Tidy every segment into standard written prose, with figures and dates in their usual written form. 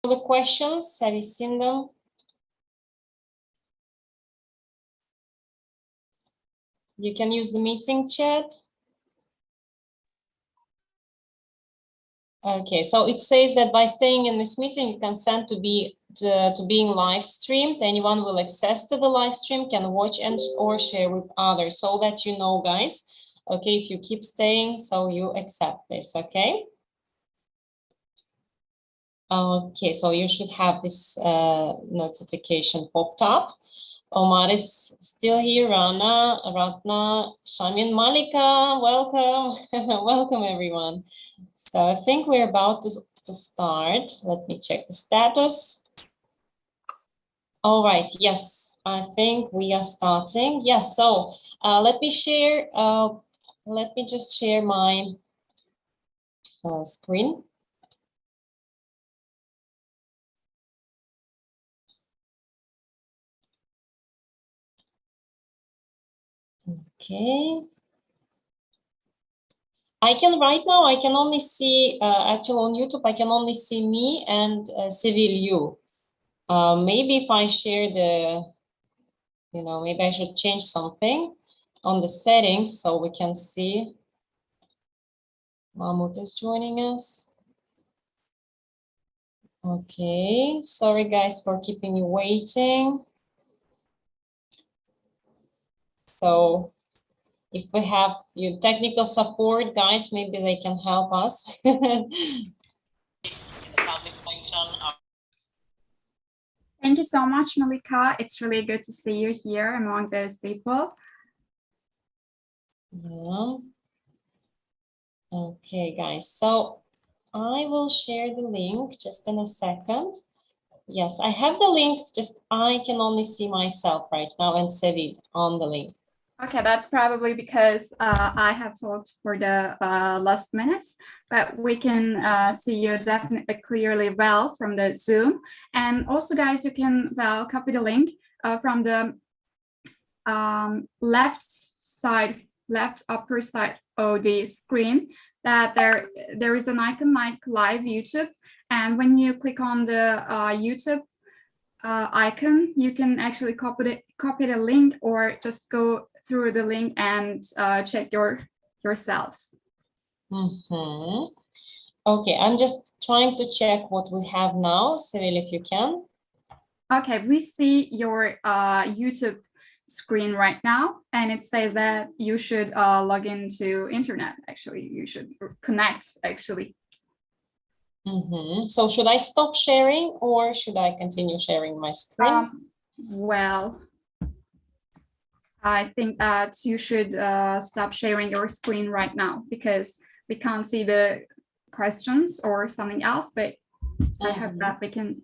the questions? Have you seen them? You can use the meeting chat. Okay, so it says that by staying in this meeting, you consent to being live streamed. Anyone will access to the live stream can watch and or share with others. So that you know, guys. Okay, if you keep staying, so you accept this. Okay. Okay, so you should have this notification popped up. Omar is still here. Ratna, Shamin, Malika, welcome. Welcome, everyone. So I think we're about to start. Let me check the status. All right, yes, I think we are starting. Yes, so let me share, let me just share my screen. Okay. I can only see, actually on YouTube, I can only see me and Sevil you. Maybe if I share the, maybe I should change something on the settings so we can see. Mahmoud is joining us. Okay, sorry guys for keeping you waiting. So if we have your technical support, guys, maybe they can help us. Thank you so much, Malika. It's really good to see you here among those people. Yeah. Okay, guys, so I will share the link just in a second. Yes, I have the link, just I can only see myself right now and Sevil on the link. Okay, that's probably because I have talked for the last minutes, but we can see you definitely clearly well from the Zoom. And also, guys, you can copy the link from the left upper side of the screen. That there is an icon like Live YouTube, and when you click on the YouTube icon, you can actually copy the link or just go through the link and check yourselves. Mm-hmm. Okay, I'm just trying to check what we have now. Sevil, if you can. Okay, we see your YouTube screen right now, and it says that you should log into internet. Actually, you should connect, actually. Mm-hmm. So should I stop sharing or should I continue sharing my screen? Well, I think that you should stop sharing your screen right now because we can't see the questions or something else, but I hope that we can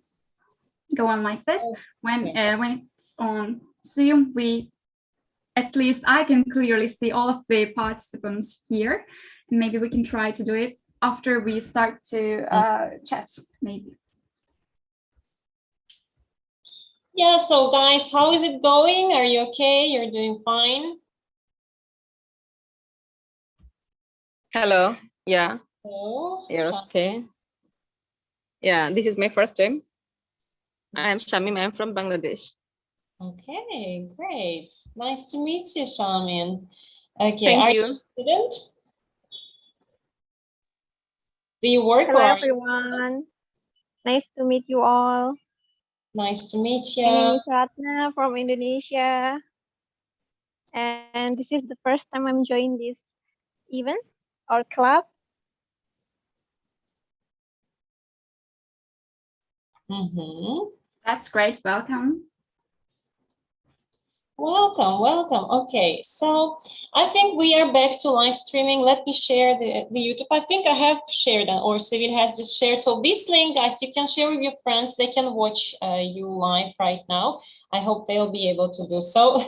go on like this. When it's on Zoom, at least I can clearly see all of the participants here. And maybe we can try to do it after we start to chat, maybe. Yeah, so guys, how is it going? Are you okay? You're doing fine? Hello. Yeah. Hello. Yeah, okay. Yeah, this is my first time. I'm Shamim. I'm from Bangladesh. Okay, great. Nice to meet you, Shamin. Okay, Thank you. Are you a student? Do you work? Hello, everyone. Nice to meet you all. Nice to meet you. My name is Ratna from Indonesia. And this is the first time I'm joining this event or club. Mm-hmm. That's great. Welcome. Welcome, welcome. Okay, so I think we are back to live streaming. Let me share the YouTube. I think I have shared or Sevil has just shared. So this link, guys, you can share with your friends. They can watch you live right now. I hope they'll be able to do so.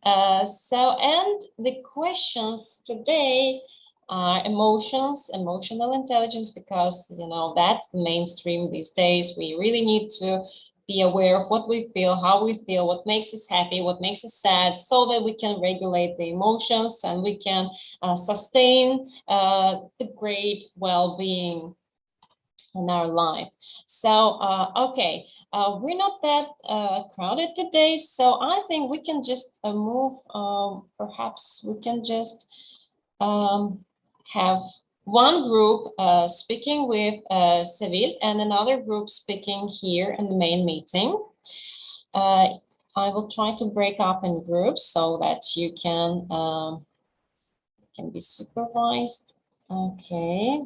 And the questions today are emotional intelligence, because, that's the mainstream these days. We really need to be aware of what we feel, how we feel, what makes us happy, what makes us sad, so that we can regulate the emotions and we can sustain the great well-being in our life. So, okay, we're not that crowded today, so I think we can just move, perhaps we can just have one group speaking with Seville and another group speaking here in the main meeting. I will try to break up in groups so that you can be supervised. Okay.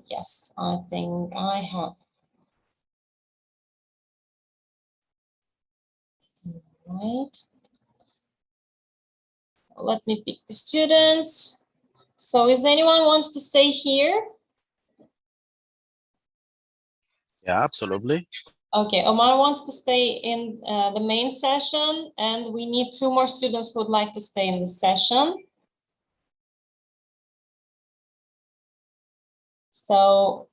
Yes, I think I have. Right. Let me pick the students. So is anyone wants to stay here? Yeah, absolutely. Okay, Omar wants to stay in the main session, and we need 2 more students who would like to stay in the session. So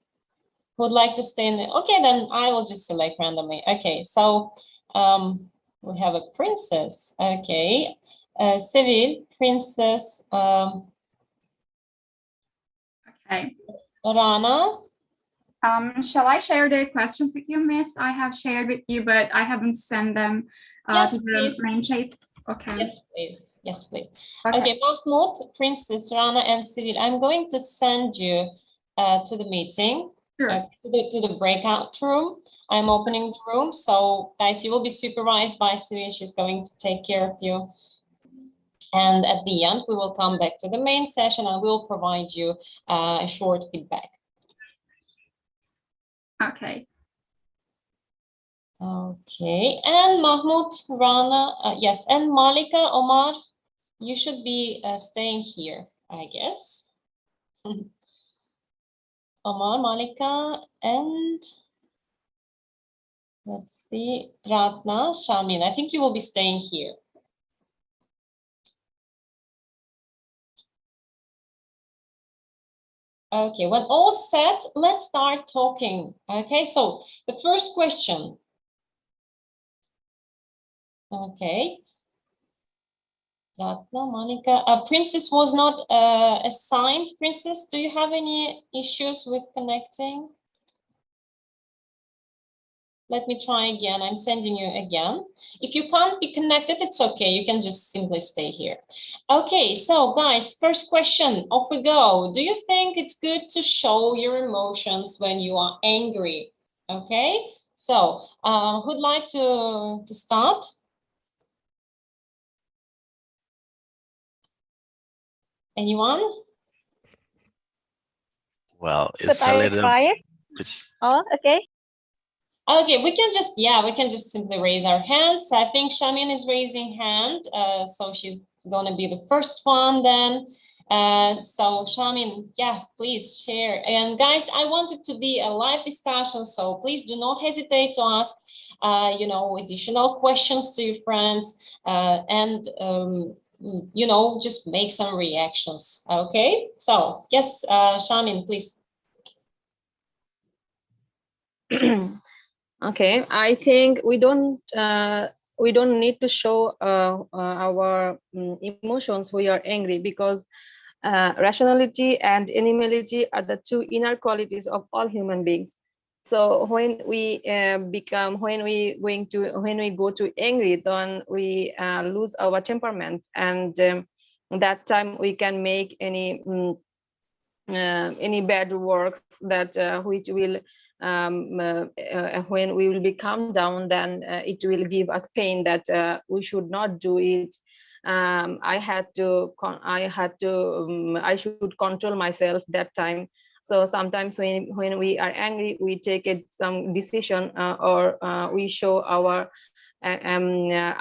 who would like to stay in the, okay, then I will just select randomly. Okay, so we have a princess. Okay, Seville, princess. Okay. Rana. Shall I share the questions with you, Miss? I have shared with you, but I haven't sent them Yes, to the please. main chat. Okay. Yes, please. Yes, please. Okay. Okay, Mahmoud, Princess, Rana, and Seville, I'm going to send you to the meeting, Sure. to the breakout room. I'm opening the room, so guys, you will be supervised by Seville. She's going to take care of you. And at the end, we will come back to the main session and we will provide you a short feedback. Okay. Okay, and Mahmoud, Rana, yes, and Malika, Omar, you should be staying here, I guess. Omar, Malika, and let's see, Ratna, Shamin, I think you will be staying here. Okay, when all set, let's start talking. Okay, so the first question. Okay. Ratna, Monica, Princess was not assigned. Princess, do you have any issues with connecting? Let me try again. I'm sending you again. If you can't be connected, it's okay. You can just simply stay here. Okay, so guys, first question, off we go. Do you think it's good to show your emotions when you are angry? Okay, so who'd like to start? Anyone? Well, it's Could a I little try it? bit. Oh, okay. Okay, we can just, yeah, we can just simply raise our hands. I think Shamin is raising hand, so she's gonna be the first one then. So Shamin, yeah, please share. And guys, I want it to be a live discussion, so please do not hesitate to ask, you know, additional questions to your friends, and you know, just make some reactions. Okay, so yes, Shamin, please. Okay, I think we don't need to show our emotions we are angry, because rationality and animality are the 2 inner qualities of all human beings. So when we when we go to angry, then we lose our temperament, and that time we can make any bad works that which will when we will be calmed down, then it will give us pain that we should not do it. I should control myself that time. So sometimes when we are angry, we take some decision, or we show our anger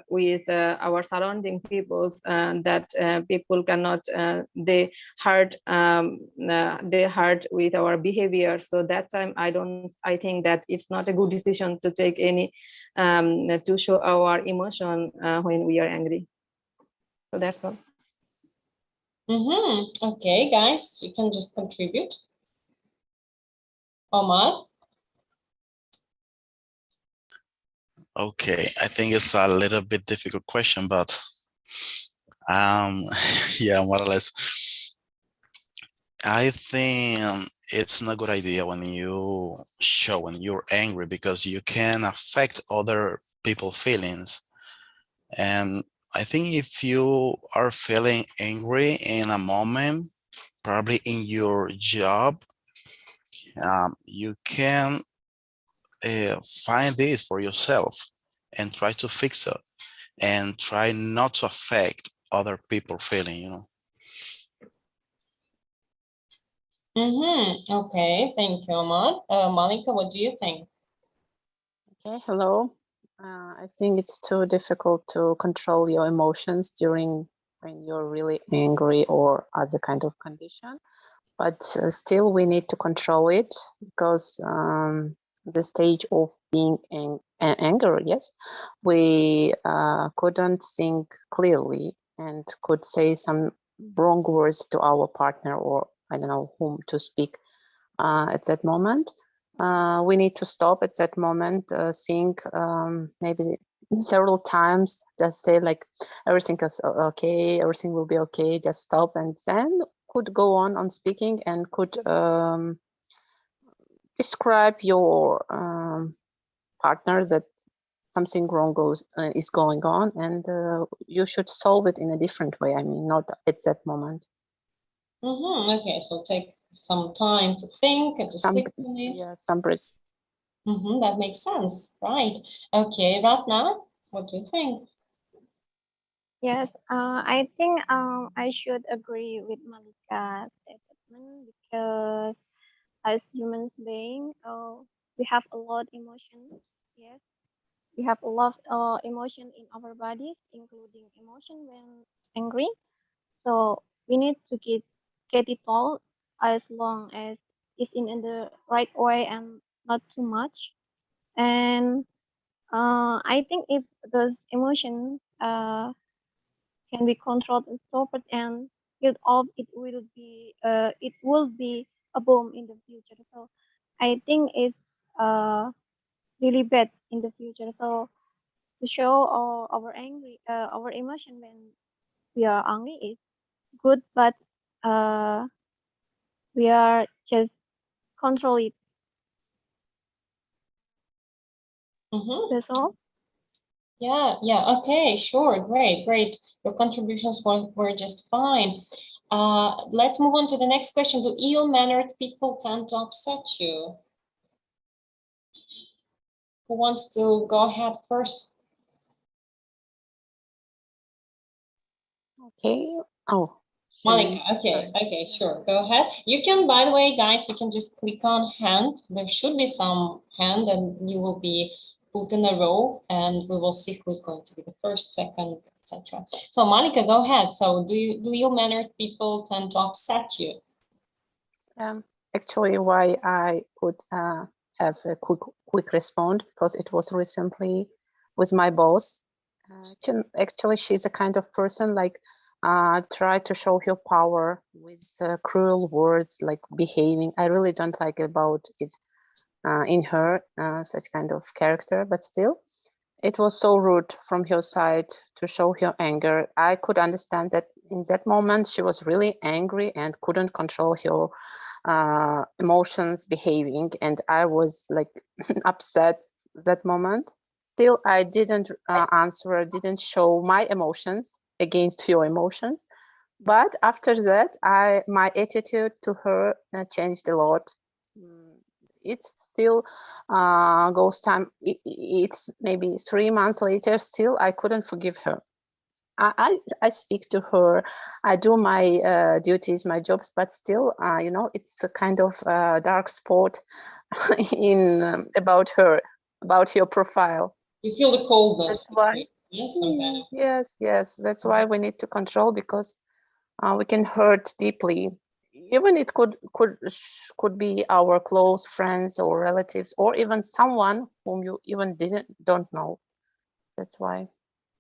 with our surrounding peoples, that people cannot they hurt with our behavior. So that time I think that it's not a good decision to take any to show our emotion when we are angry. So that's all. Okay, guys, you can just contribute. Omar. Okay, I think it's a little bit difficult question, but yeah, more or less. I think it's not a good idea when you show when you're angry, because you can affect other people's feelings. And I think if you are feeling angry in a moment, probably in your job, you can find this for yourself and try to fix it, and try not to affect other people feeling, you know. Okay, thank you, Omar. Malika, what do you think? Okay, hello. I think it's too difficult to control your emotions during when you're really angry or as a kind of condition, but still we need to control it, because the stage of being angry, yes, we couldn't think clearly and could say some wrong words to our partner, or I don't know whom to speak at that moment. We need to stop at that moment, think maybe several times, just say like everything is okay, everything will be okay, just stop, and then could go on speaking, and could describe your partner that something wrong is going on, and you should solve it in a different way. I mean, not at that moment. Okay, so take some time to think and to sleep on it. Yeah, some breaths. That makes sense, right? Okay, Ratna, what do you think? Yes, I think I should agree with Malika's statement, because as humans being, we have a lot emotions. Yes, we have a lot of emotion in our bodies, including emotion when angry. So we need to get it all, as long as it's in the right way and not too much. And I think if those emotions can be controlled and stopped and killed off, it will be a boom in the future. So I think it's really bad in the future. So to show our emotion when we are angry is good, but we are just control it. That's all. Yeah, okay, sure, great. Your contributions were just fine. Let's move on to the next question. Do ill-mannered people tend to upset you? Who wants to go ahead first? Okay. Oh, Malika, okay, sure, go ahead. You can, by the way, guys, you can just click on hand. There should be some hand, and you will be put in a row, and we will see who's going to be the first, second, etc. So Malika, go ahead. So do ill-mannered people tend to upset you? Actually, why I could have a quick response, because it was recently with my boss. Actually, she's a kind of person like try to show her power with cruel words, like behaving. I really don't like about it in her, such kind of character, but still it was so rude from her side to show her anger. I could understand that in that moment she was really angry and couldn't control her emotions behaving, and I was like upset that moment. Still, I didn't answer, didn't show my emotions against your emotions. But after that, my attitude to her changed a lot. It still goes time. It's maybe 3 months later. Still, I couldn't forgive her. I speak to her. I do my duties, my jobs, but still, you know, it's a kind of dark spot in about her profile. You feel the coldness. That's why. Yes, Yes. That's why we need to control, because we can hurt deeply. Even it could be our close friends or relatives, or even someone whom you even don't know. That's why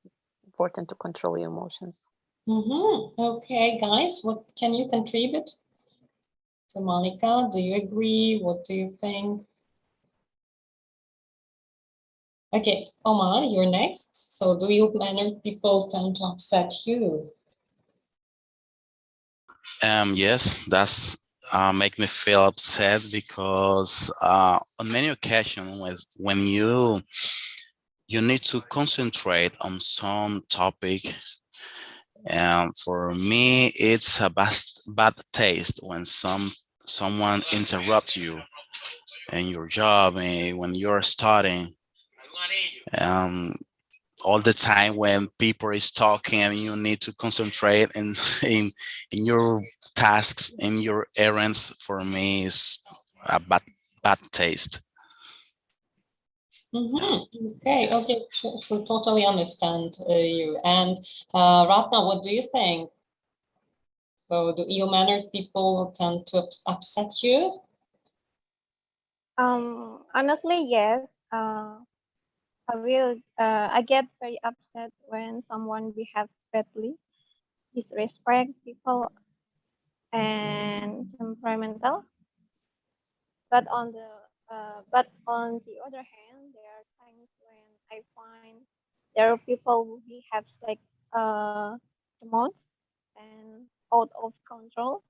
it's important to control your emotions. Okay, guys, what can you contribute? So Malika, do you agree? What do you think? Okay, Omar, you're next. So do ill-mannered people tend to upset you? Yes, that's make me feel upset because on many occasions when you need to concentrate on some topic, and for me it's a bad taste when someone interrupts you in your job and when you're studying. Um, all the time when people is talking and you need to concentrate in your tasks, in your errands, for me is a bad taste. Okay, totally understand you. And Ratna, what do you think? So do ill-mannered people tend to upset you? Honestly, yes. I get very upset when someone behaves badly, disrespect people, and temperamental. But on the other hand, there are times when I find there are people who behave like the most and out of control.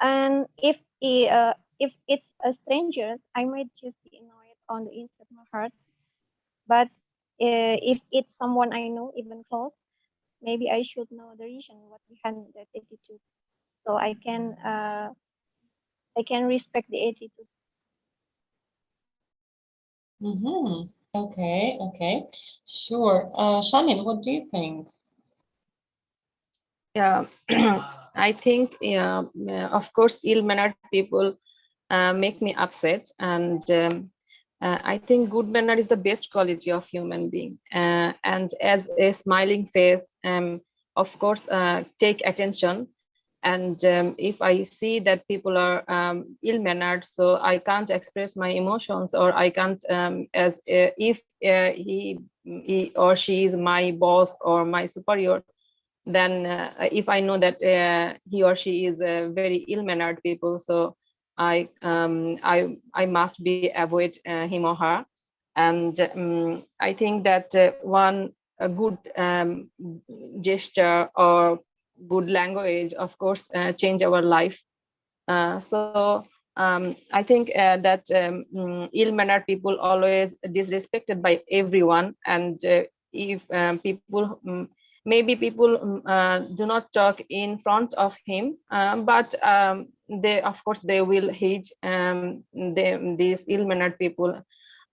And if it's a stranger, I might just be annoyed on the inside of my heart. But if it's someone I know, even close, maybe I should know the reason what behind that attitude, so I can respect the attitude. Okay, sure. Shamin, what do you think? Yeah, I think, of course, ill-mannered people make me upset, and I think good manner is the best quality of human being. And as a smiling face, of course, take attention. And if I see that people are ill-mannered, so I can't express my emotions, or I can't, if he or she is my boss or my superior, then if I know that he or she is very ill-mannered people, so I must be avoid him or her. And I think that one a good gesture or good language, of course, change our life. So I think that ill-mannered people always disrespected by everyone, and if people maybe people do not talk in front of him, but they, of course, they will hate these ill-mannered people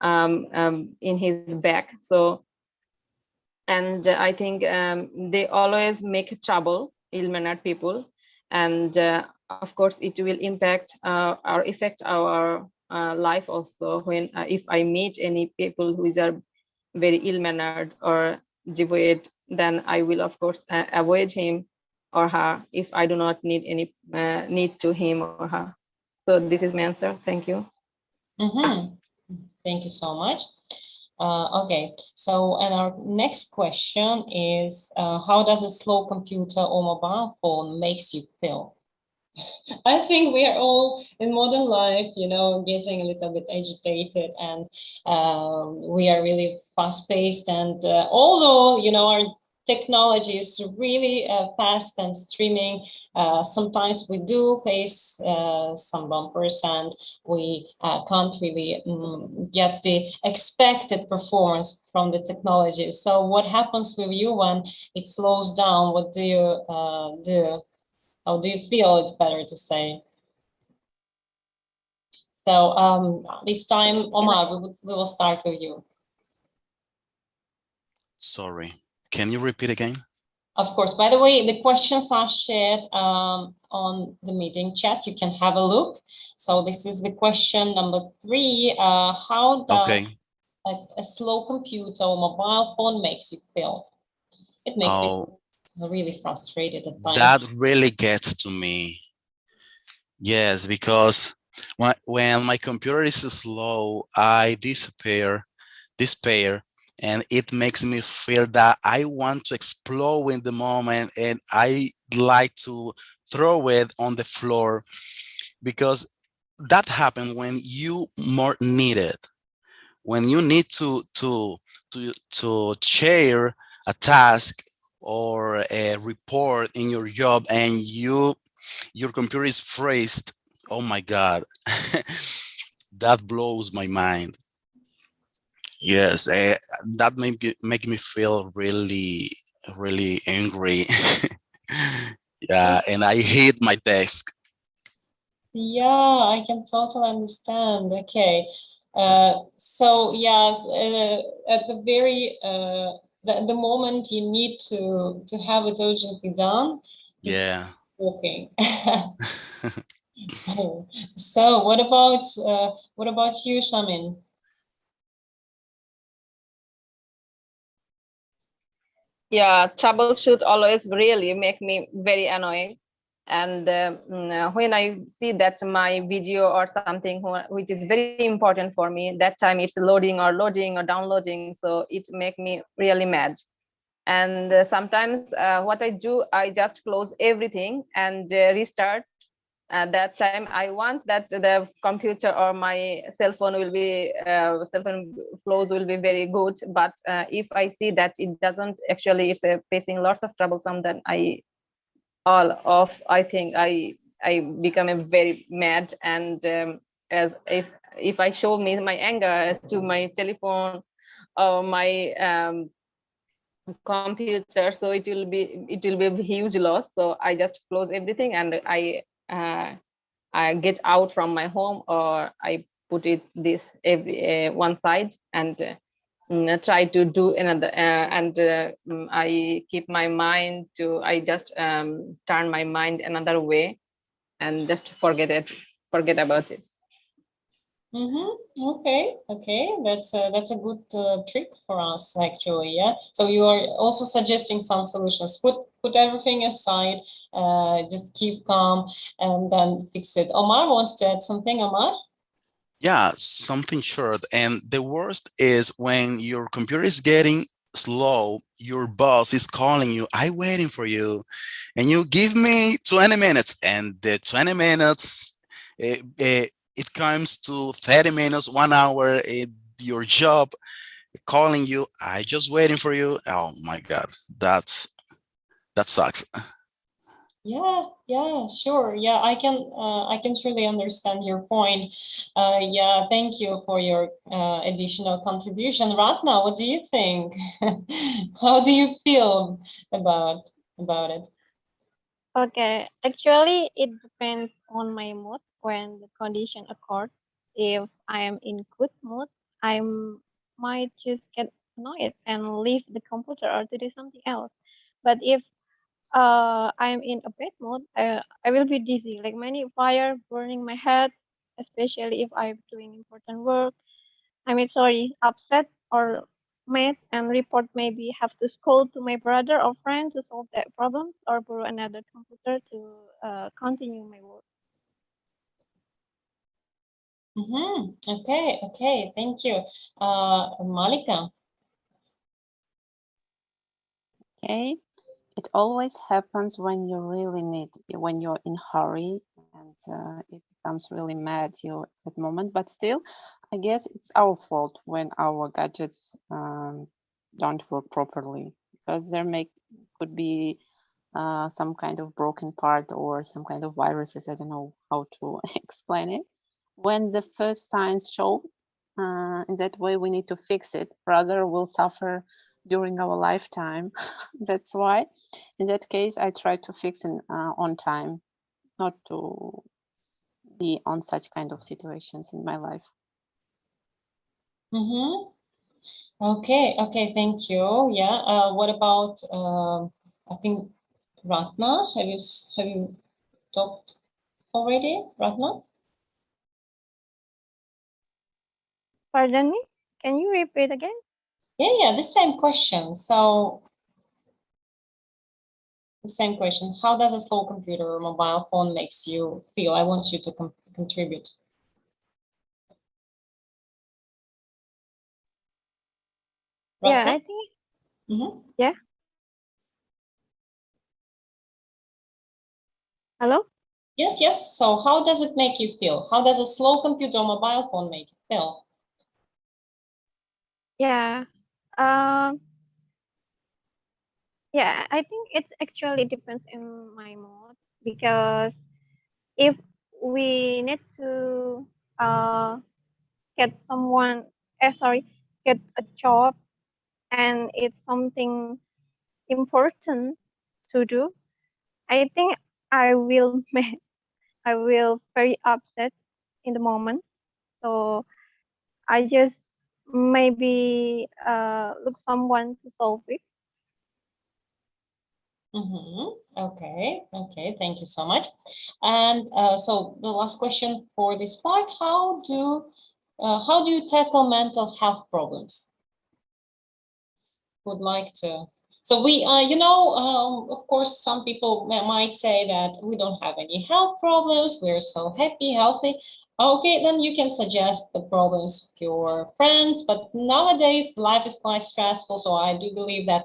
in his back. So, and I think they always make trouble, ill-mannered people, and of course it will impact or affect our life also, when if I meet any people who are very ill-mannered or devoid, then I will, of course, avoid him or her if I do not need any need to him or her. So this is my answer. Thank you. Thank you so much. Okay, so and our next question is, how does a slow computer or mobile phone makes you feel? I think we are all in modern life, getting a little bit agitated, and we are really fast-paced. And although, our technology is really fast and streaming, sometimes we do face some bumpers, and we can't really get the expected performance from the technology. So what happens with you when it slows down? What do you do? How do you feel? It's better to say. So this time, Omar, we will start with you. Sorry, can you repeat again? Of course. By the way, the questions are shared on the meeting chat. You can have a look. So this is the question number 3. How does a slow computer or mobile phone makes you feel? It makes me really frustrated at times. That really gets to me. Yes, because when my computer is slow, I despair, and it makes me feel that I want to explode in the moment, and I like to throw it on the floor, because that happens when you more need it. When you need to share a task or a report in your job, and your computer is freezed oh my God, that blows my mind. Yes, that make me feel really, really angry. Yeah, and I hate my desk. Yeah, I can totally understand. Okay. So yes, at the very the moment you need to have it urgently done, it's Yeah. walking. So what about you, Shamin? Yeah, troubleshoot always really make me very annoying. And when I see that my video or something which is very important for me, that time it's loading or downloading, so it make me really mad. And sometimes what I do, I just close everything and restart. At that time I want that the computer or my cell phone will be cell phone flows will be very good, but if I see that it doesn't, actually it's facing lots of troublesome, then all of I think I become a very mad. And as if I show me my anger to my telephone or my computer, so it will be a huge loss. So I just close everything and I get out from my home, or I put it this every one side and try to do another. And I keep my mind to. I just turn my mind another way and just forget about it. Okay, that's a good trick for us actually. Yeah. So you are also suggesting some solutions. Put everything aside, just keep calm, and then fix it. Omar wants to add something. Omar. Yeah, something short. And the worst is when your computer is getting slow, your boss is calling you, I'm waiting for you, and you give me 20 minutes, and the 20 minutes, it comes to 30 minutes, 1 hour, your job calling you, I just waiting for you. Oh my God, that sucks. Yeah, sure. Yeah, I can truly understand your point. Yeah, thank you for your additional contribution. Ratna, what do you think? How do you feel about it? Okay, actually, it depends on my mood when the condition occurs. If I am in good mood, I might just get annoyed and leave the computer or to do something else. But if I'm in a bad mood, I will be dizzy, like many fire burning my head, especially if I'm doing important work. I mean, sorry, upset or mad and report, maybe have to scold to my brother or friend to solve that problems or borrow another computer to continue my work. Okay, thank you. Malika. Okay, it always happens when you really need, when you're in hurry, and it becomes really mad you at that moment. But still, I guess it's our fault when our gadgets don't work properly, because could be some kind of broken part or some kind of viruses. I don't know how to explain it. When the first signs show, in that way we need to fix it, rather we'll suffer during our lifetime. That's why in that case I try to fix it on time, not to be on such kind of situations in my life. Okay, thank you. Yeah. What about I think Ratna? Have you talked already, Ratna? Pardon me? Can you repeat again? Yeah, the same question. So the same question. How does a slow computer or mobile phone makes you feel? I want you to contribute. Yeah, Ratna? I think. Yeah. Hello? Yes. So how does it make you feel? How does a slow computer or mobile phone make you feel? Yeah. Um. Yeah, I think it actually depends on my mood, because if we need to get someone, get a job, and it's something important to do, I think I will I will very upset in the moment. So I just maybe look someone to solve it. Okay, okay, thank you so much. And so the last question for this part: how do you tackle mental health problems? Would like to. So we, of course, some people might say that we don't have any health problems. We're so happy, healthy. Okay, then you can suggest the problems of your friends. But nowadays, life is quite stressful. So I do believe that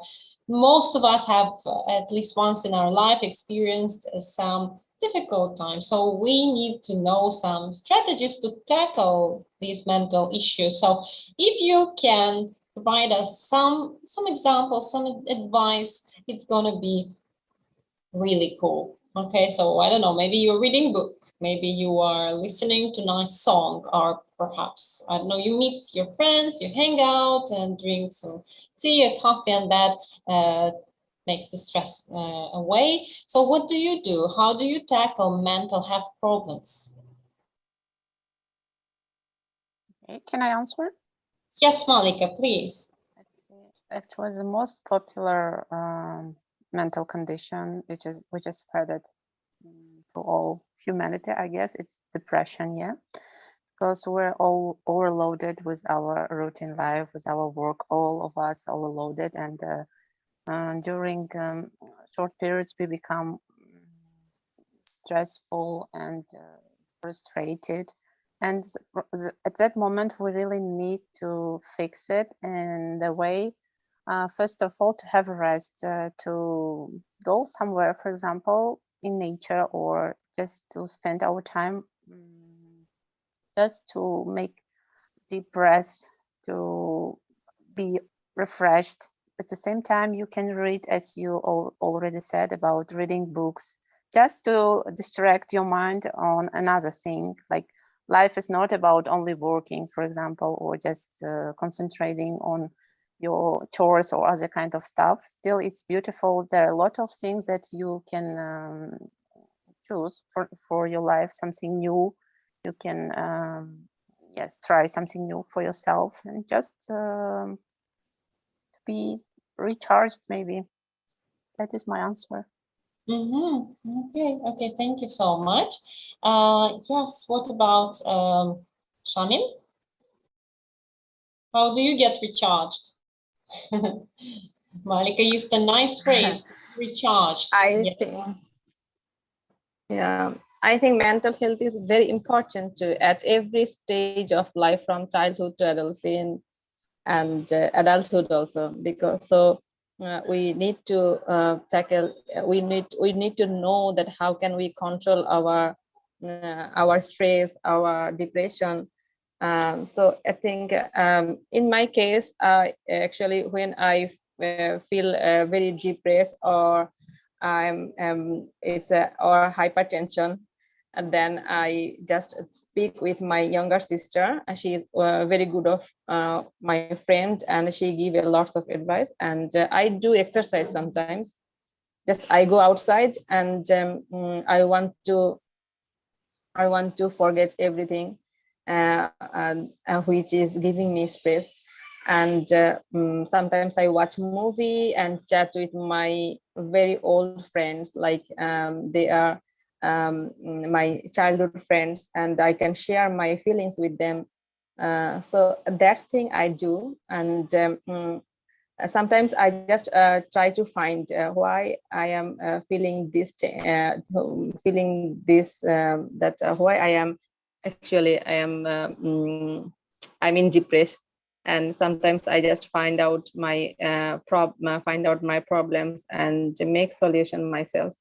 most of us have at least once in our life experienced some difficult times. So we need to know some strategies to tackle these mental issues. So if you can provide us some examples, some advice, it's gonna be really cool. Okay, so I don't know, maybe you're reading book, maybe you are listening to nice song, or perhaps, I don't know, you meet your friends, you hang out and drink some tea or coffee, and that makes the stress away. So what do you do? How do you tackle mental health problems? Okay, can I answer? Yes, Malika, please. Actually, the most popular mental condition which is spread to all humanity, I guess, it's depression. Yeah, because we're all overloaded with our routine life, with our work. All of us overloaded, and during short periods we become stressful and frustrated. And at that moment, we really need to fix it in the way, first of all, to have a rest, to go somewhere, for example, in nature, or just to spend our time just to make deep breaths, to be refreshed. At the same time, you can read, as you already said, about reading books, just to distract your mind on another thing. Like, life is not about only working, for example, or just concentrating on your chores or other kind of stuff. Still, it's beautiful. There are a lot of things that you can choose for your life, something new. You can, yes, try something new for yourself, and just to be recharged, maybe. That is my answer. Okay, okay, thank you so much. Yes, what about Shamin? How do you get recharged? Malika used a nice phrase, recharged. I think, yeah, I think mental health is very important at every stage of life, from childhood to adolescence and adulthood also, because we need to tackle. We need to know that how can we control our stress, our depression. So I think in my case, actually, when I feel very depressed, or or hypertension, and then I just speak with my younger sister. She is very good of my friend, and she give a lots of advice. And I do exercise sometimes. Just I go outside, and I want to forget everything, which is giving me stress. And sometimes I watch movie and chat with my very old friends, like they are my childhood friends, and I can share my feelings with them. So that's thing I do. And sometimes I just try to find why I am feeling this, why I am I'm in depressed. And sometimes I just find out my problems and make solution myself.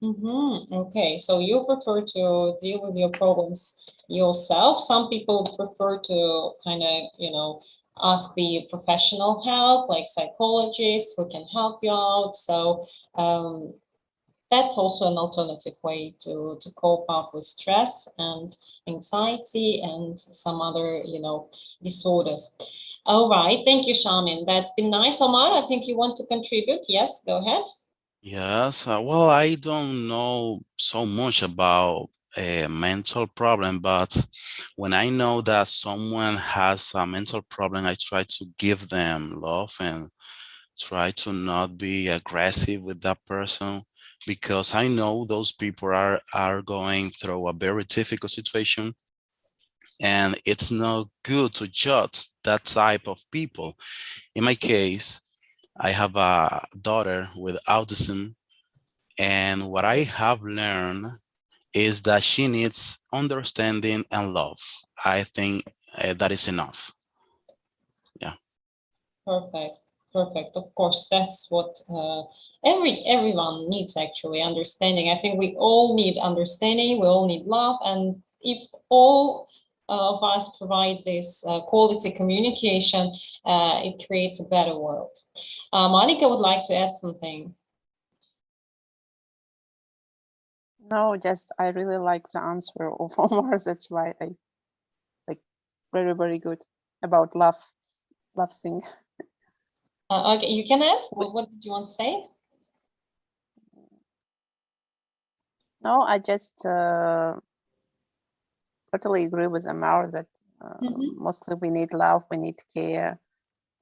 Okay, so you prefer to deal with your problems yourself. Some people prefer to kind of, ask the professional help, like psychologists who can help you out. So that's also an alternative way to cope up with stress and anxiety and some other, disorders. All right, thank you, Shamin. That's been nice. Omar, I think you want to contribute. Yes, go ahead. Yes, well, I don't know so much about a mental problem, but when I know that someone has a mental problem, I try to give them love and try to not be aggressive with that person, because I know those people are going through a very difficult situation, and it's not good to judge that type of people. In my case, I have a daughter with autism, and what I have learned is that she needs understanding and love. I think that is enough. Yeah. Perfect. Perfect. Of course, that's what everyone needs, actually, understanding. I think we all need understanding. We all need love. And if all of us provide this quality communication, it creates a better world. Monica would like to add something. No, just I really like the answer of Omar. That's why I like very, very good about love thing. Okay, you can add. What did you want to say? No, I just totally agree with Omar that mostly we need love, we need care.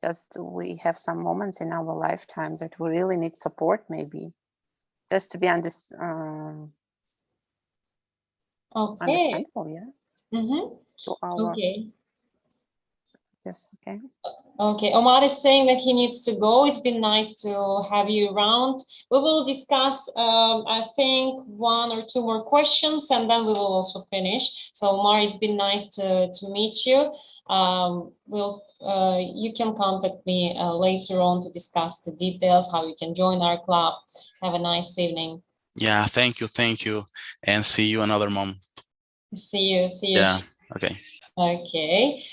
Just we have some moments in our lifetime that we really need support, maybe just to be understandable. Yeah. To our. Okay. Yes. Okay. Okay, Omar is saying that he needs to go. It's been nice to have you around. We will discuss, I think, 1 or 2 more questions, and then we will also finish. So, Omar, it's been nice to meet you. You can contact me later on to discuss the details, how you can join our club. Have a nice evening. Yeah, thank you. And see you another month. See you. Yeah, okay. Okay,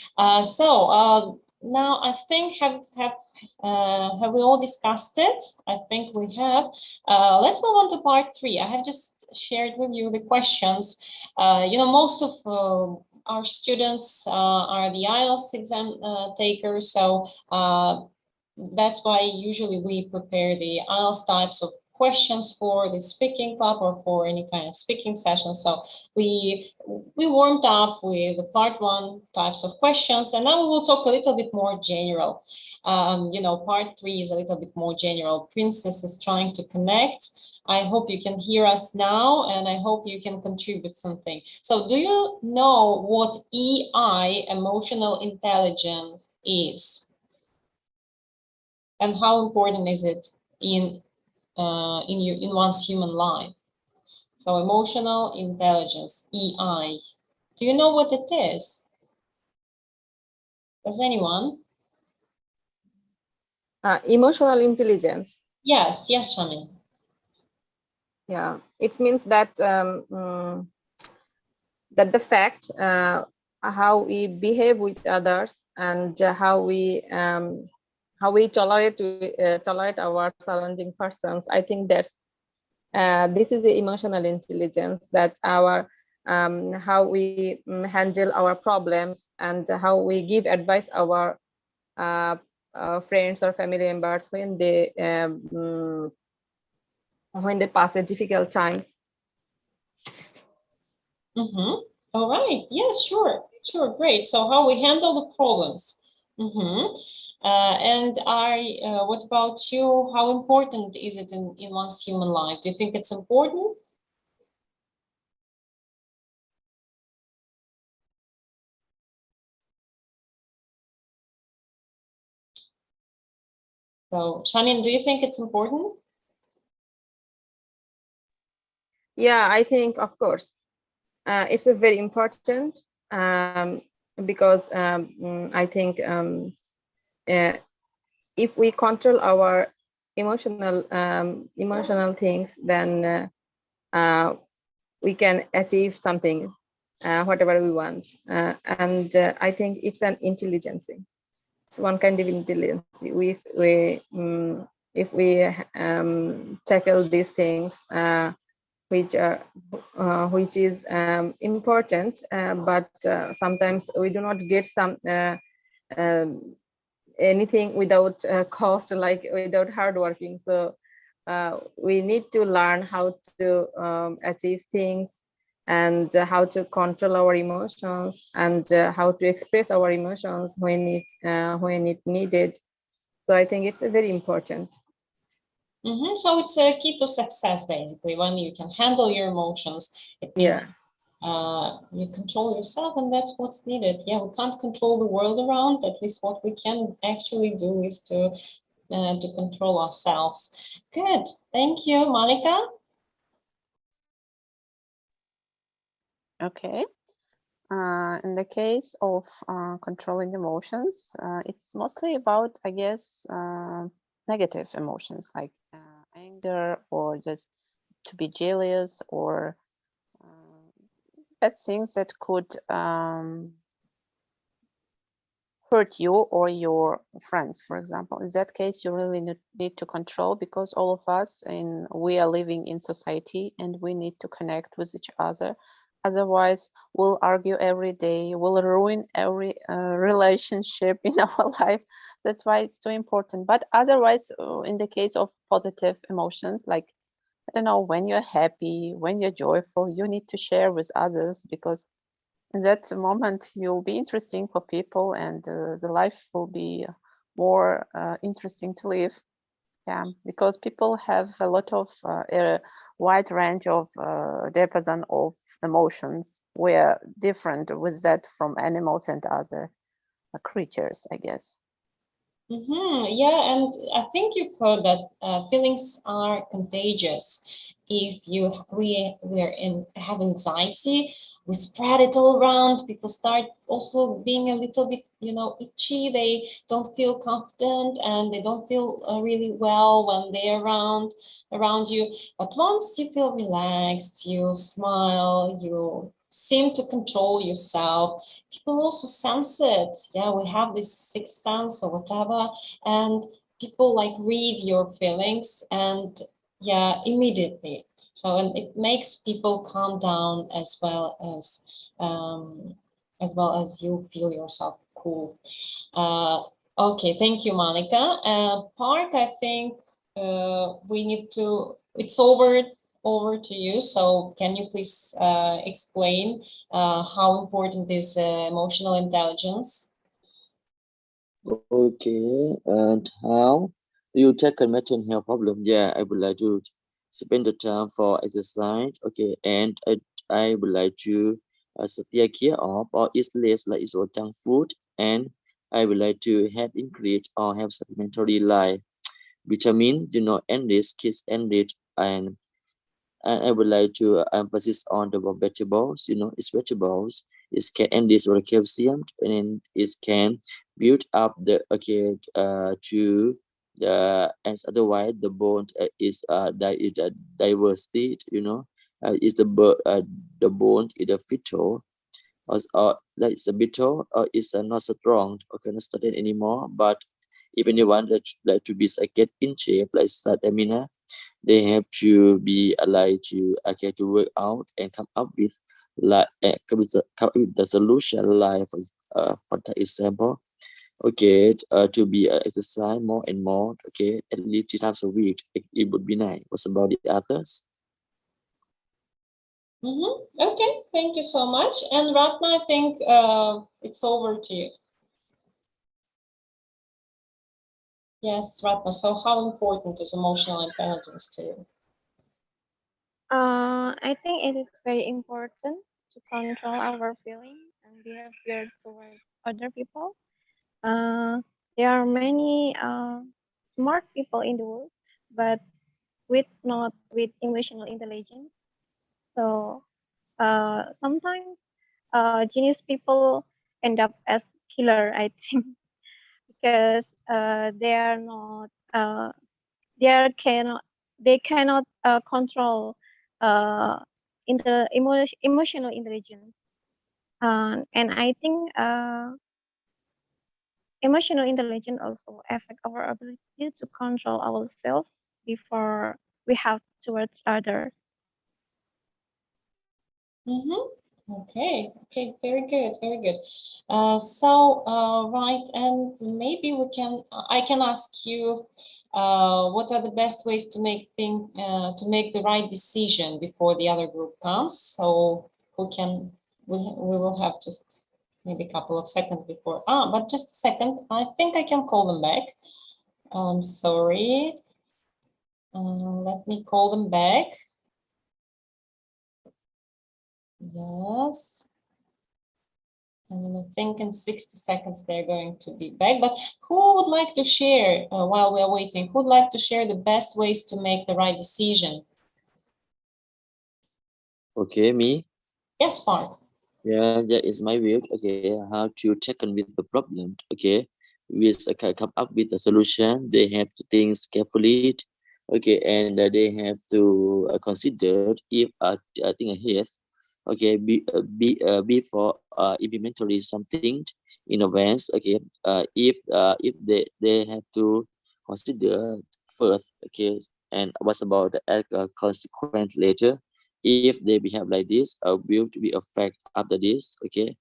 so now I think have we all discussed it? I think we have. Let's move on to part 3. I have just shared with you the questions. Most of our students are the IELTS exam takers, so that's why usually we prepare the IELTS types of questions for the speaking club or for any kind of speaking session. So we warmed up with the part 1 types of questions, and now we will talk a little bit more general. Part 3 is a little bit more general. Princess is trying to connect. I hope you can hear us now, and I hope you can contribute something. So do you know what EI, emotional intelligence, is? And how important is it in one's human life? So emotional intelligence, EI. Do you know what it is? Does anyone? Emotional intelligence. Yes, Shamin. Yeah, it means that that the fact how we behave with others and how we tolerate our surrounding persons. I think that's this is the emotional intelligence, that our how we handle our problems and how we give advice our friends or family members when they pass a difficult times. All right. Yes, sure, great. So how we handle the problems. And what about you? How important is it in one's human life? Do you think it's important? So, Shamin, do you think it's important? Yeah, I think, of course, it's a very important because I think if we control our emotional things, then we can achieve something, whatever we want. And I think it's an intelligence. It's one kind of intelligence. if we tackle these things, which is important, but sometimes we do not get some anything without cost, like without hard working. So we need to learn how to achieve things, and how to control our emotions, and how to express our emotions when it needed. So I think it's very important. So it's a key to success, basically. When you can handle your emotions, it means you control yourself, and that's what's needed. Yeah, we can't control the world around. At least what we can actually do is to control ourselves. Good, thank you, Malika. Okay. In the case of controlling emotions, it's mostly about, I guess, negative emotions like anger, or just to be jealous, or bad things that could hurt you or your friends, for example. In that case, you really need to control, because all of us, we are living in society, and we need to connect with each other. Otherwise, we'll argue every day, we'll ruin every relationship in our life. That's why it's so important. But otherwise, in the case of positive emotions, like, I don't know, when you're happy, when you're joyful, you need to share with others, because in that moment you'll be interesting for people, and the life will be more interesting to live. Yeah, because people have a lot of a wide range of diapason of emotions. We're different with that from animals and other creatures, I guess. Yeah, and I think you've heard that feelings are contagious. If we have anxiety, we spread it all around. People start also being a little bit, itchy. They don't feel confident, and they don't feel really well when they're around you. But once you feel relaxed, you smile, you seem to control yourself, people also sense it. Yeah, we have this sixth sense or whatever, and people like read your feelings, and yeah, immediately. So, and it makes people calm down, as well as you feel yourself cool. Okay, thank you, Monica. Park, I think it's over to you. So can you please explain how important is emotional intelligence? Okay, and how do you tackle mental health problem? Yeah, I would like to spend the time for exercise. Okay, and I would like to steer clear of or eat less like it's all junk food, and I would like to have increase or have supplementary like vitamin, enrich, kids enrich, and I would like to emphasize on the vegetables. It's vegetables. It can enrich with calcium, and it can build up the to as otherwise the bone is diversity. Is the bone is the fetal, or that is a brittle, or is not strong or cannot stand anymore. But if anyone that like to be get in shape like stamina, they have to be alive to to work out and come up with come up with the solution, like for the example, to be exercise more and more, at least 3 times a week. It would be nice. What's about the others? Okay, thank you so much. And Ratna, I think it's over to you. Yes, Ratna, so how important is emotional intelligence to you? I think it is very important to control our feelings and behavior towards other people. There are many smart people in the world, but not with emotional intelligence. So sometimes genius people end up as killer, I think, because they are not they cannot control in the emotional intelligence. And I think emotional intelligence also affect our ability to control ourselves before we have towards others. Okay, okay, very good, very good. Right, and maybe I can ask you, what are the best ways to make the right decision before the other group comes? So we will have just maybe a couple of seconds before. But just a second, I think I can call them back. Sorry. Let me call them back. Yes. And I think in 60 seconds they're going to be back. But who would like to share, while we are waiting, who would like to share the best ways to make the right decision? Okay, me. Yes, Park. Yeah, that is my view. Okay, how to tackle with the problem. Okay, with come up with a solution. They have to think carefully. Okay, and they have to consider if I think ahead. Okay, before implementing something in advance. Okay, if they have to consider first. Okay, and what's about the consequence later? If they behave like this, will be affect after this. Okay,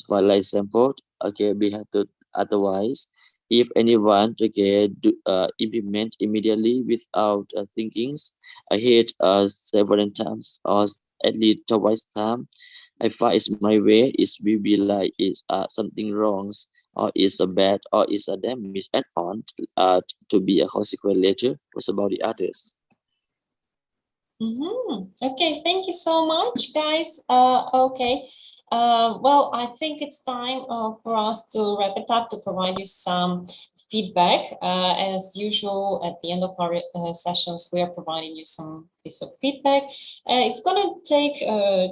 for example, okay, we have to otherwise, if anyone okay implement immediately without thinking ahead several times or at least twice time, I find it's my way is will be like is something wrong or is a bad or is a damage add on to be a consequence later. What's about the others? Okay, thank you so much, guys. Okay. Well, I think it's time for us to wrap it up, to provide you some feedback. As usual, at the end of our sessions, we are providing you some piece of feedback. It's going to take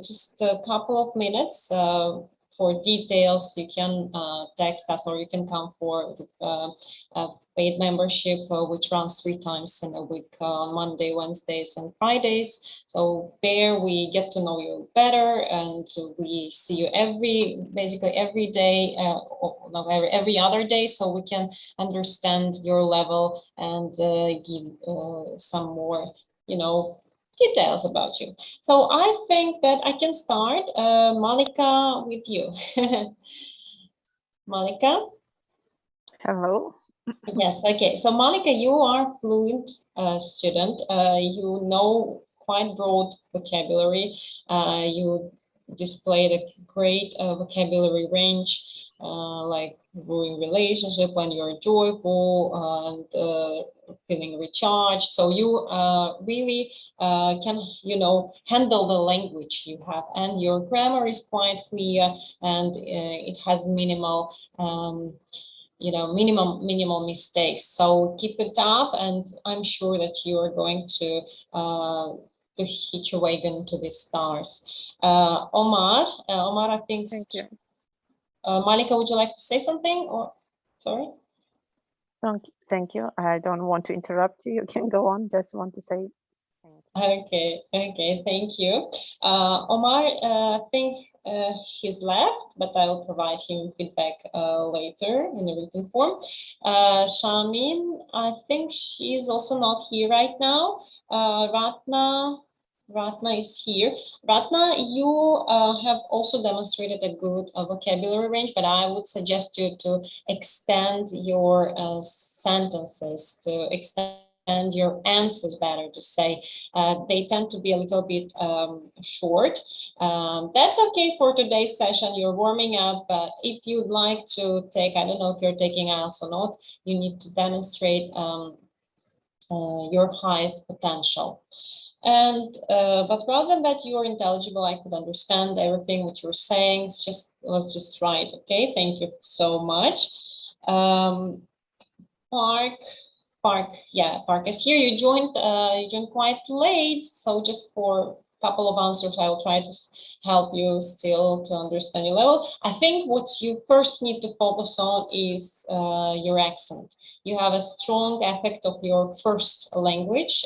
just a couple of minutes. For details, you can text us, or you can come for paid membership, which runs 3 times in a week, on Monday, Wednesdays, and Fridays. So there we get to know you better, and we see you basically every day, or not every other day, so we can understand your level and give some more, details about you. So I think that I can start, Malika, with you. Malika? Hello. Yes, okay. So Malika, you are fluent student. You know quite broad vocabulary. You displayed a great vocabulary range, like ruin relationship, when you're joyful and feeling recharged. So you really can, handle the language you have, and your grammar is quite clear, and it has minimal minimal mistakes. So keep it up, and I'm sure that you are going to hit your wagon to the stars. Omar, I think. Thank you. Malika, would you like to say something? Or sorry. Thank you. I don't want to interrupt you. You can go on. Just want to say thank you. Okay, thank you. Omar, I think he's left, but I will provide him feedback later in a written form. Shamin, I think she's also not here right now. Ratna is here. Ratna, you have also demonstrated a good vocabulary range, but I would suggest you to extend your sentences, to extend your answers, better to say. They tend to be a little bit short. That's okay for today's session. You're warming up, but if you'd like to take, I don't know if you're taking IELTS or not, you need to demonstrate your highest potential. And but rather than that, you are intelligible. I could understand everything what you're saying. It was just right. Okay, thank you so much. Park is here. You joined quite late, so just for a couple of answers, I will try to help you still to understand your level. I think what you first need to focus on is your accent. You have a strong affect of your first language.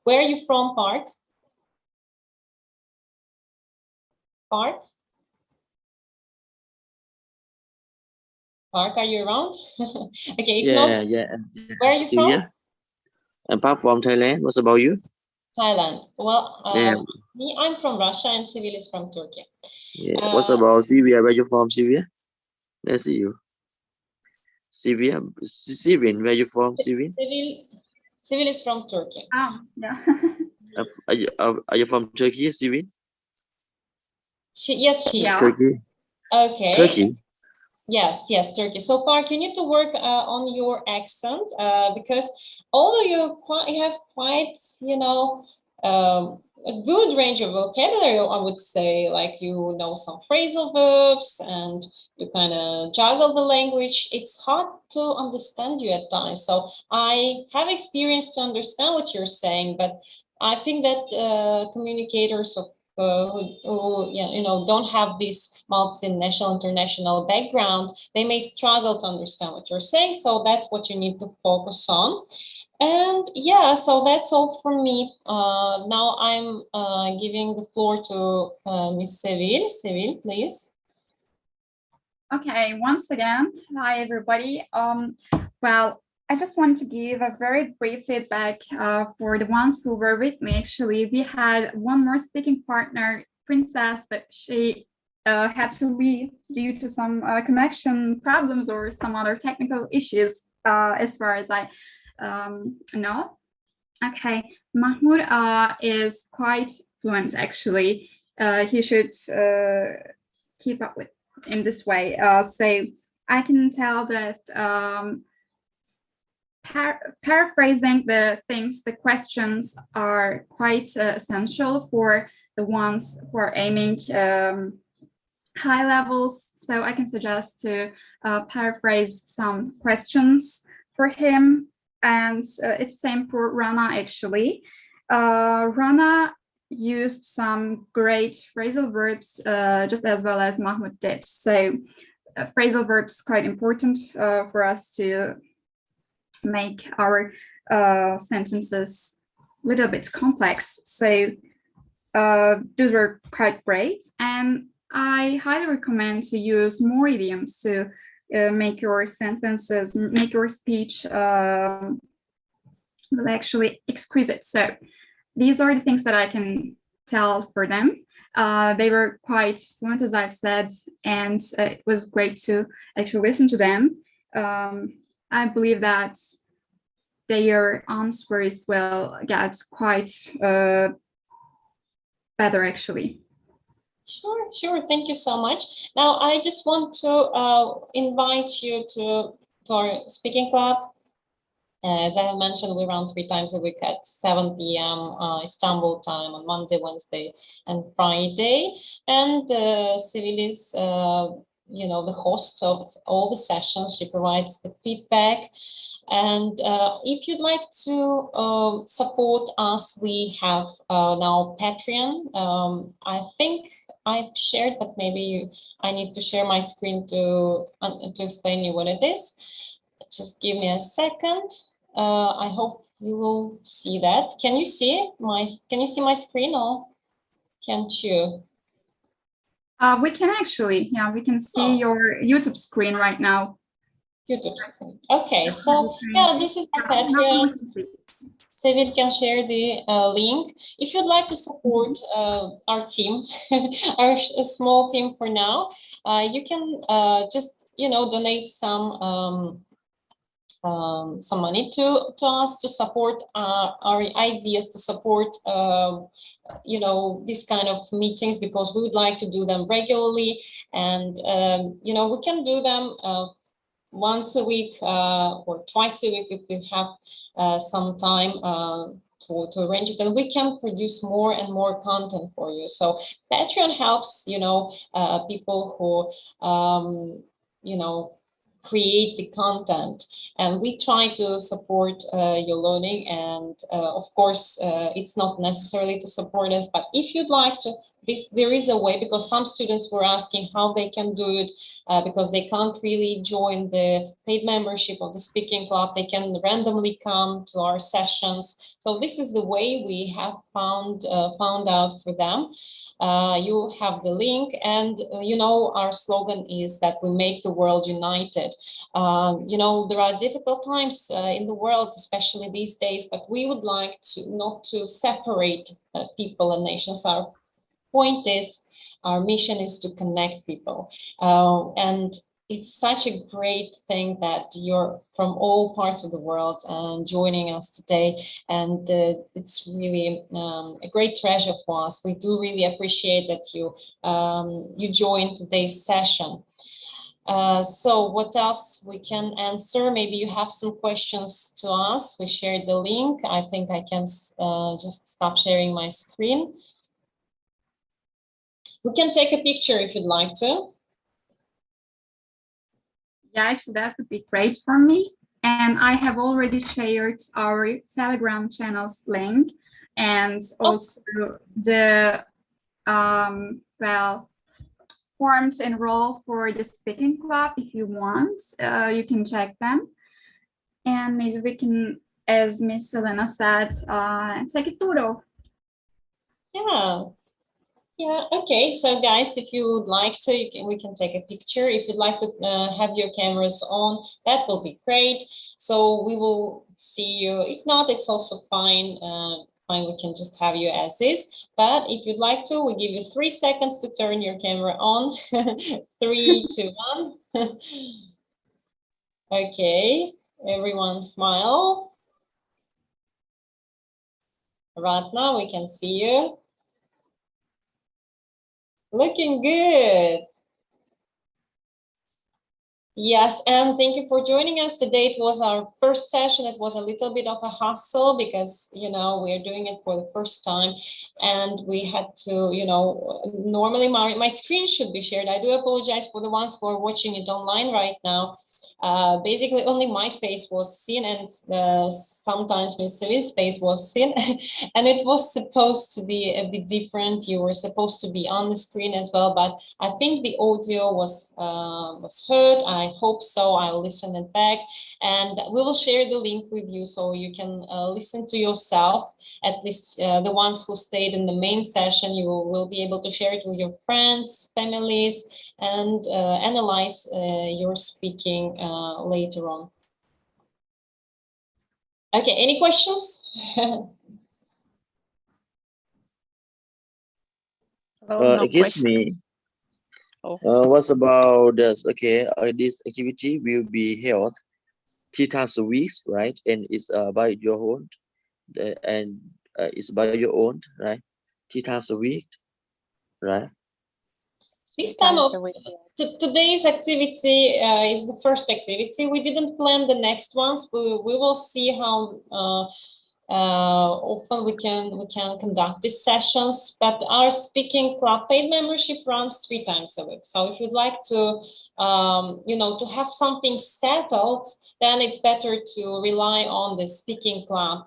Where are you from, Park? Park? Park, are you around? Okay, if not, Yeah. where are you Still from? here. Apart from Thailand, what about you? Thailand. Well, Yeah. I'm from Russia and Civil is from Turkey. Yeah. What about Sylvia? Where you from, Sylvia? Let's see you. Sylvia, Sylvian, where you from, Sylvian? Civil is from Turkey. Yeah. Are you from Turkey, Sylvian? Yes, she is. Yeah. Turkey. Okay. Turkey. Yes, Turkey. So Park, you need to work on your accent because although you have quite, you know, a good range of vocabulary, I would say, like you know some phrasal verbs and you kind of juggle the language, it's hard to understand you at times. So I have experience to understand what you're saying, but I think that communicators who you know don't have this multinational international background, they may struggle to understand what you're saying. So that's what you need to focus on. And yeah, so that's all for me. Now I'm giving the floor to Miss Seville. Seville, please. Okay, once again, hi everybody. Well, I just want to give a very brief feedback for the ones who were with me. Actually, we had one more speaking partner, Princess, but she had to leave due to some connection problems or some other technical issues, as far as I know. Okay, Mahmoud is quite fluent actually. He should keep up with in this way. So I can tell that paraphrasing the things, the questions are quite essential for the ones who are aiming high levels. So I can suggest to paraphrase some questions for him. And it's same for Rana actually. Rana used some great phrasal verbs just as well as Mahmoud did. So phrasal verbs quite important for us to make our sentences a little bit complex. So those were quite great. And I highly recommend to use more idioms to make your sentences, make your speech actually exquisite. So these are the things that I can tell for them. They were quite fluent, as I've said, and it was great to actually listen to them. I believe that their answers will get quite better, actually. Sure. Thank you so much. Now, I just want to invite you to our speaking club. As I have mentioned, we run 3 times a week at 7 p.m. Istanbul time on Monday, Wednesday, and Friday. And Sevil is, you know, the host of all the sessions. She provides the feedback. And if you'd like to support us, we have now Patreon. I think I've shared, but maybe I need to share my screen to explain you what it is. Just give me a second. I hope you will see that. Can you see my screen or can't you? We can actually, yeah, we can see your YouTube screen right now. YouTube screen. Okay, so yeah, this is my Patreon. Sevil can share the link. If you'd like to support our team, our small team for now, you can just, you know, donate some money to us to support our ideas, to support you know, this kind of meetings, because we would like to do them regularly, and you know, we can do them once a week or twice a week if we have some time to arrange it, and we can produce more and more content for you. So Patreon helps, you know, people who you know, create the content, and we try to support your learning. And of course, it's not necessarily to support us, but if you'd like to, there is a way, because some students were asking how they can do it because they can't really join the paid membership of the speaking club. They can randomly come to our sessions. So this is the way we have found out for them. You have the link, and you know, our slogan is that we make the world united. You know, there are difficult times in the world, especially these days, but we would like to not to separate people and nations. Our point is, our mission is to connect people, and it's such a great thing that you're from all parts of the world and joining us today. And it's really a great treasure for us. We do really appreciate that you joined today's session. So what else we can answer? Maybe you have some questions to us. We shared the link. I think I can just stop sharing my screen. We can take a picture if you'd like to. Yeah, actually, that would be great for me. And I have already shared our Telegram channel's link, and also the well, form to enroll for the speaking club. If you want, you can check them. And maybe we can, as Miss Selena said, take a photo. Yeah. Yeah, okay. So guys, if you would like to, we can take a picture. If you'd like to have your cameras on, that will be great. So we will see you. If not, it's also fine. Fine, we can just have you as is. But if you'd like to, we give you 3 seconds to turn your camera on. 3, 2, 1. Okay, everyone smile. Right now we can see you. Looking good. Yes, and thank you for joining us today. It was our first session. It was a little bit of a hustle because, you know, we're doing it for the first time, and we had to, you know, normally my screen should be shared. I do apologize for the ones who are watching it online right now. Basically only my face was seen, and sometimes Miss Sevil's face was seen. And it was supposed to be a bit different. You were supposed to be on the screen as well, but I think the audio was heard. I hope so. I'll listen it back, and we will share the link with you so you can listen to yourself. At least the ones who stayed in the main session, you will be able to share it with your friends, families, and analyze your speaking later on. Okay, any questions? No Excuse questions. me. Oh. What's about this? Okay, this activity will be held 3 times a week, right? And it's by your own, and it's by your own, right? 3 times a week, right? This time of Yes. today's activity is the first activity. We didn't plan the next ones. We will see how often we can conduct these sessions. But our speaking club paid membership runs 3 times a week. So if you'd like to, you know, to have something settled, then it's better to rely on the speaking club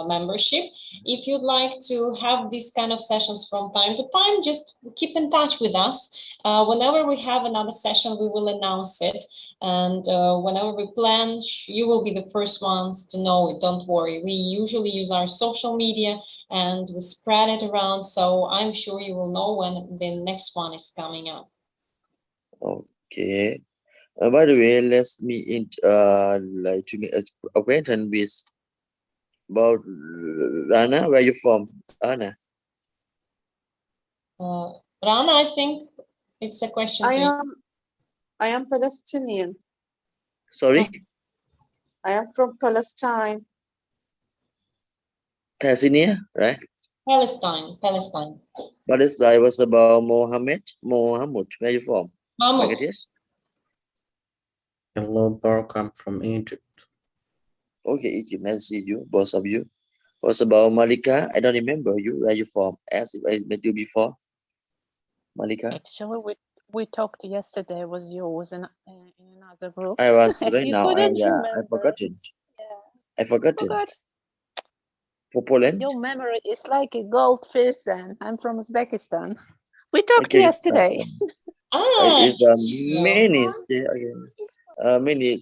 membership. If you'd like to have these kind of sessions from time to time, just keep in touch with us. Whenever we have another session, we will announce it. And whenever we plan, you will be the first ones to know it. Don't worry. We usually use our social media and we spread it around. So I'm sure you will know when the next one is coming up. Okay. By the way, let me like to make acquaintance with about Rana. Where you from, Anna? Rana, I think it's a question to you. I am Palestinian. Sorry? I am from Palestine. Tanzania, right? Palestine. Palestine was about Mohammed. Where you from? Mahmoud. Hello, Bark. I'm from Egypt. Okay, Egypt. Nice to see you, both of you. What's about Malika? I don't remember you. Where you from? As if I met you before. Malika? Actually, we talked yesterday with you in another group. I was If right you now. couldn't I remember. forgot it. Yeah. I forgot it. Forgot. For Poland? Your memory is like a goldfish then. I'm from Uzbekistan. We talked Okay, yesterday. Ah, it's did you? many, okay, many,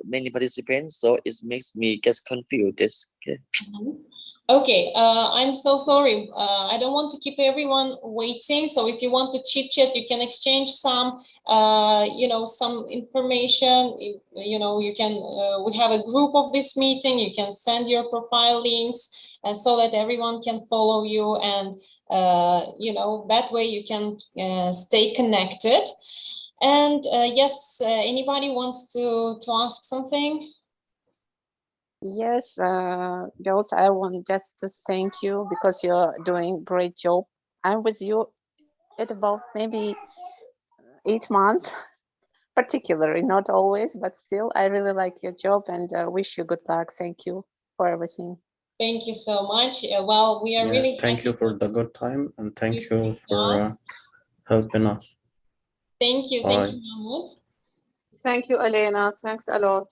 many participants, so it makes me get confused. Okay. Okay, I'm so sorry. I don't want to keep everyone waiting. So if you want to chit chat, you can exchange some, some information. You can. We have a group of this meeting. You can send your profile links, so that everyone can follow you, and that way you can stay connected. And yes, anybody wants to ask something? Yes, girls, I want just to thank you because you're doing great job. I'm with you at about maybe 8 months, particularly, not always, but still, I really like your job and wish you good luck. Thank you for everything. Thank you so much. Well, we are Yeah, really thank you happy for the good time and thank you you for us. helping us. Thank you. Bye. Thank you, Mahmoud. Thank you, Elena. Thanks a lot.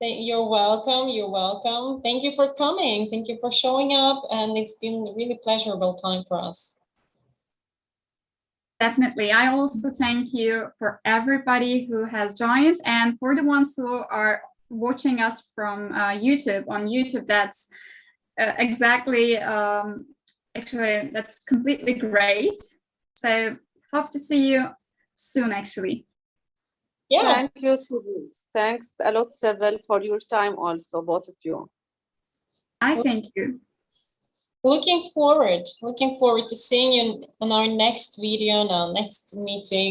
You're welcome. You're welcome. Thank you for coming. Thank you for showing up. And it's been a really pleasurable time for us. Definitely. I also thank you for everybody who has joined, and for the ones who are watching us from YouTube. On YouTube, that's exactly, actually, that's completely great. So hope to see you soon, actually. Yeah. Thank you, Sevil. Thanks a lot, Sevil, for your time also, both of you. I thank you. Looking forward to seeing you on our next video and our next meeting.